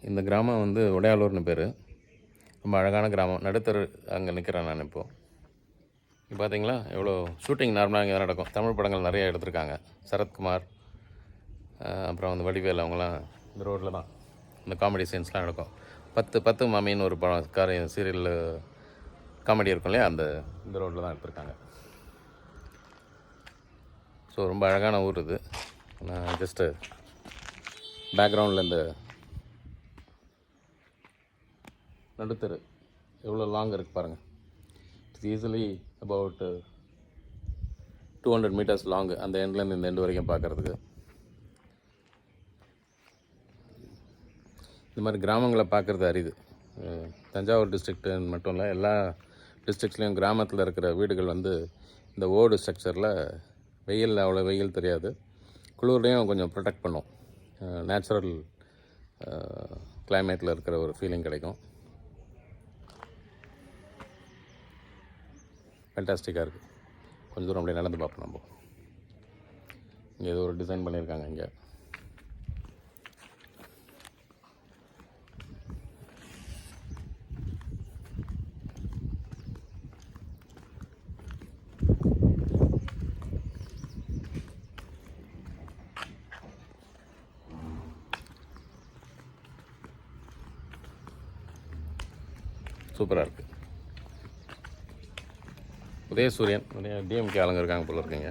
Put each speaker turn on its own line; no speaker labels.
இந்த கிராமம் வந்து உடையாலூர்னு பேர். ரொம்ப அழகான கிராமம். நடுத்தரு அங்கே நிற்கிறேன் நான் இப்போது. இப்போ பார்த்தீங்களா எவ்வளோ ஷூட்டிங் நார்மலாக இங்கே தான் நடக்கும். தமிழ் படங்கள் நிறைய எடுத்திருக்காங்க. சரத்குமார், அப்புறம் வந்து வடிவேல், அவங்களாம் இந்த ரோட்டில் தான் இந்த காமெடி சீன்ஸ்லாம் நடக்கும். 10 மாமின்னு ஒரு படம் சீரியல் காமெடி இருக்கும் இல்லையா, இந்த ரோட்டில் தான் எடுத்திருக்காங்க. ஸோ ரொம்ப அழகான ஊர் இது. நான் ஜஸ்ட்டு பேக்ரவுண்டில் இந்த நடுத்தரு எவ்வளோ லாங் இருக்குது பாருங்கள். It's easily about 200 metres long, அந்த எண்ட்லேருந்து இந்த எண்டு வரைக்கும் பார்க்குறதுக்கு. இந்த மாதிரி கிராமங்களை பார்க்குறது அரிது. தஞ்சாவூர் டிஸ்ட்ரிக்ட்டுன்னு மட்டும் இல்லை, எல்லா டிஸ்ட்ரிக்ட்ஸ்லேயும் கிராமத்தில் இருக்கிற வீடுகள் வந்து இந்த ஓடு ஸ்ட்ரக்சரில் வெயில் அவ்வளோ வெயில் தெரியாது, குளிர்லையும் கொஞ்சம் ப்ரொடெக்ட் பண்ணும். நேச்சுரல் கிளைமேட்டில் இருக்கிற ஒரு ஃபீலிங் கிடைக்கும். ஃபேண்டாஸ்டிக்காக இருக்குது. கொஞ்சம் தூரம் அப்படியே நடந்து பார்ப்போம். நம்ம இங்கே ஏதோ ஒரு டிசைன் பண்ணியிருக்காங்க. இங்கே சூப்பராக இருக்குது. உதயசூரியன், டிஎம்கே ஆளுங்க இருக்காங்க போல இருக்குங்க.